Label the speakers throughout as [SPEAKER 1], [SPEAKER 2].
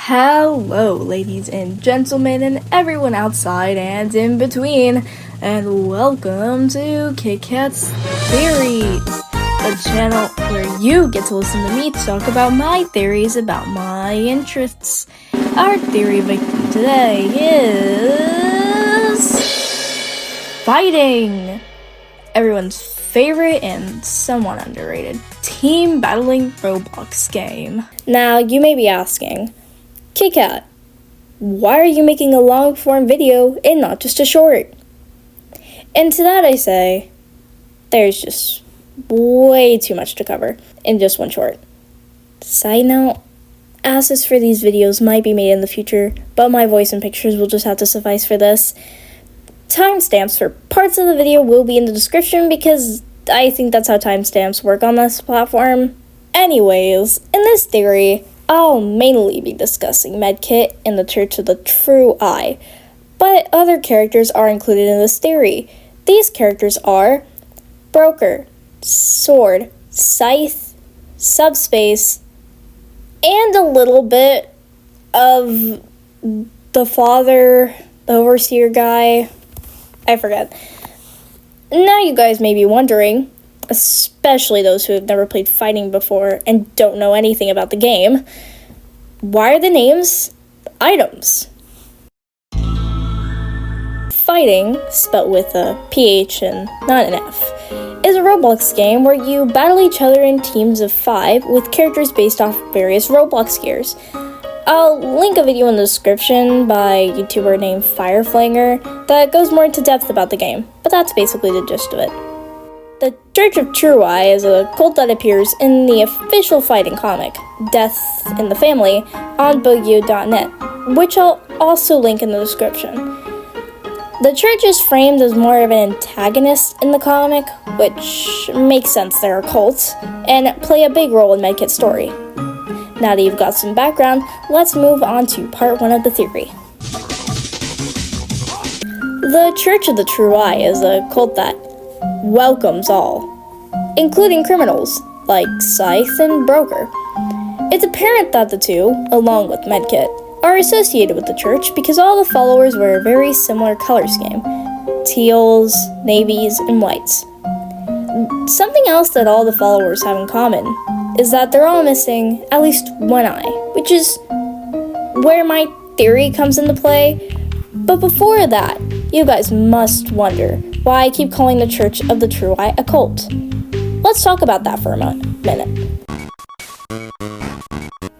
[SPEAKER 1] Hello, ladies and gentlemen, and everyone outside and in between, and welcome to Kit Kat's Theories, a channel where you get to listen to me talk about my theories about my interests. Our theory victim today is fighting, everyone's favorite and somewhat underrated team battling Roblox game. Now, you may be asking, Kit Kat, why are you making a long-form video and not just a short? And to that I say, there's just way too much to cover in just one short. Side note, assets for these videos might be made in the future, but my voice and pictures will just have to suffice for this. Timestamps for parts of the video will be in the description because I think that's how timestamps work on this platform. Anyways, in this theory, I'll mainly be discussing Medkit and the Church of the True Eye, but other characters are included in this theory. These characters are Broker, Sword, Scythe, Subspace, and a little bit of the father, the overseer guy. I forget. Now you guys may be wondering, especially those who have never played fighting before and don't know anything about the game, why are the names items? Fighting, spelt with a PH and not an F, is a Roblox game where you battle each other in teams of 5 with characters based off various Roblox gears. I'll link a video in the description by a YouTuber named Fireflanger that goes more into depth about the game, but that's basically the gist of it. The Church of True Eye is a cult that appears in the official fighting comic, Death in the Family, on bogio.net, which I'll also link in the description. The church is framed as more of an antagonist in the comic, which makes sense, they're a cult, and play a big role in Medkit's story. Now that you've got some background, let's move on to part 1 of the theory. The Church of the True Eye is a cult that welcomes all, including criminals like Scythe and Broker. It's apparent that the two, along with Medkit, are associated with the church because all the followers wear a very similar color scheme: teals, navies, and whites. Something else that all the followers have in common is that they're all missing at least one eye, which is where my theory comes into play. But before that, you guys must wonder why I keep calling the Church of the True Eye a cult. Let's talk about that for a minute.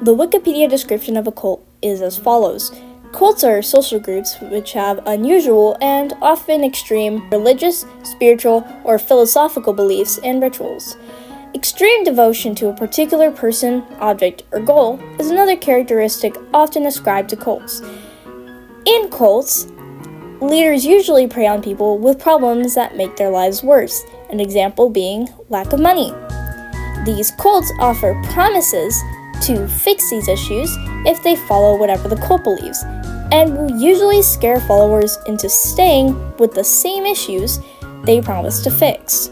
[SPEAKER 1] The Wikipedia description of a cult is as follows. Cults are social groups which have unusual and often extreme religious, spiritual, or philosophical beliefs and rituals. Extreme devotion to a particular person, object, or goal is another characteristic often ascribed to cults. In cults, leaders usually prey on people with problems that make their lives worse, an example being lack of money. These cults offer promises to fix these issues if they follow whatever the cult believes, and will usually scare followers into staying with the same issues they promise to fix.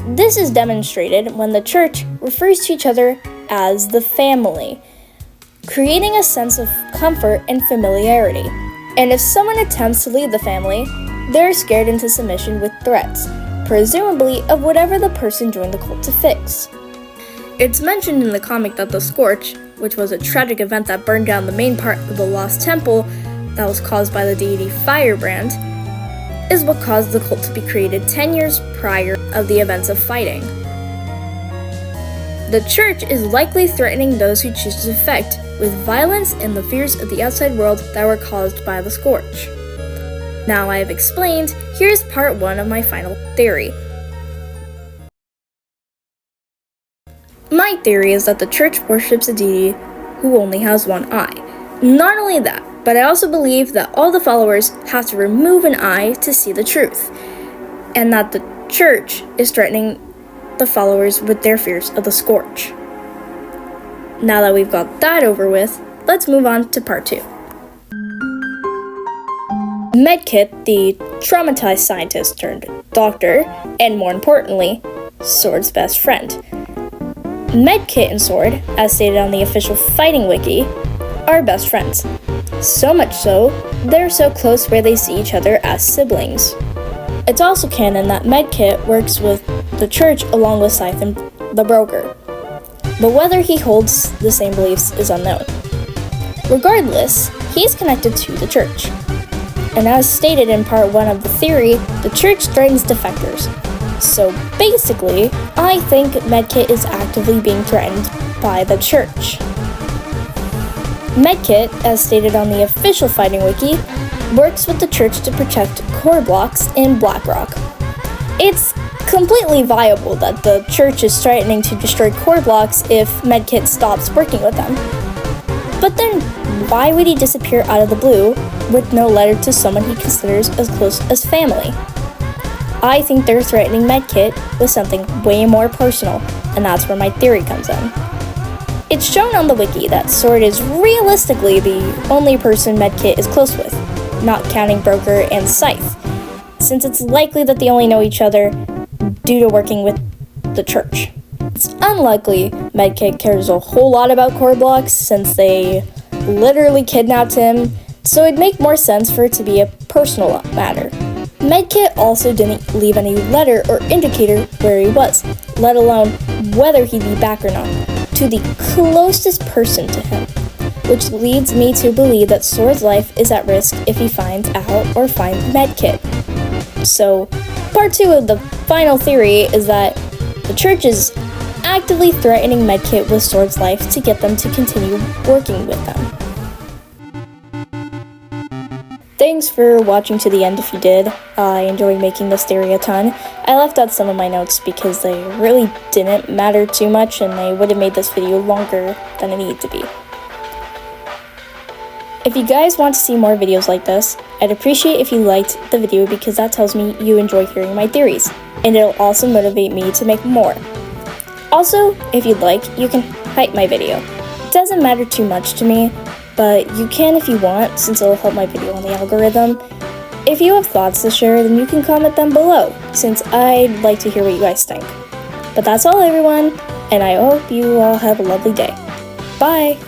[SPEAKER 1] This is demonstrated when the church refers to each other as the family, creating a sense of comfort and familiarity. And if someone attempts to leave the family, they're scared into submission with threats, presumably of whatever the person joined the cult to fix. It's mentioned in the comic that the Scorch, which was a tragic event that burned down the main part of the Lost Temple that was caused by the deity Firebrand, is what caused the cult to be created 10 years prior of the events of fighting. The church is likely threatening those who choose to defect with violence and the fears of the outside world that were caused by the Scorch. Now I have explained, here's part 1 of my final theory. My theory is that the church worships a deity who only has one eye. Not only that, but I also believe that all the followers have to remove an eye to see the truth, and that the church is threatening the followers with their fears of the Scorch. Now that we've got that over with, let's move on to part 2. Medkit, the traumatized scientist turned doctor, and more importantly, Sword's best friend. Medkit and Sword, as stated on the official fighting wiki, are best friends. So much so, they're so close where they see each other as siblings. It's also canon that Medkit works with the church along with Scythe the broker, but whether he holds the same beliefs is unknown. Regardless, he's connected to the church. And as stated in part 1 of the theory, the church threatens defectors. So basically, I think Medkit is actively being threatened by the church. Medkit, as stated on the official Fighting Wiki, works with the church to protect core blocks in Blackrock. It's completely viable that the church is threatening to destroy core blocks if Medkit stops working with them. But then, why would he disappear out of the blue with no letter to someone he considers as close as family? I think they're threatening Medkit with something way more personal, and that's where my theory comes in. It's shown on the wiki that Sword is realistically the only person Medkit is close with, not counting Broker and Scythe, since it's likely that they only know each other due to working with the church. It's unlikely Medkit cares a whole lot about core blocks since they literally kidnapped him, so it'd make more sense for it to be a personal matter. Medkit also didn't leave any letter or indicator where he was, let alone whether he'd be back or not, to the closest person to him, which leads me to believe that Sword's life is at risk if he finds out or finds Medkit. So, part 2 of the final theory is that the church is actively threatening Medkit with Sword's life to get them to continue working with them. Thanks for watching to the end if you did. I enjoyed making this theory a ton. I left out some of my notes because they really didn't matter too much and they would have made this video longer than it needed to be. If you guys want to see more videos like this, I'd appreciate if you liked the video because that tells me you enjoy hearing my theories, and it'll also motivate me to make more. Also, if you'd like, you can hype my video. It doesn't matter too much to me, but you can if you want, since it'll help my video on the algorithm. If you have thoughts to share, then you can comment them below, since I'd like to hear what you guys think. But that's all, everyone, and I hope you all have a lovely day. Bye!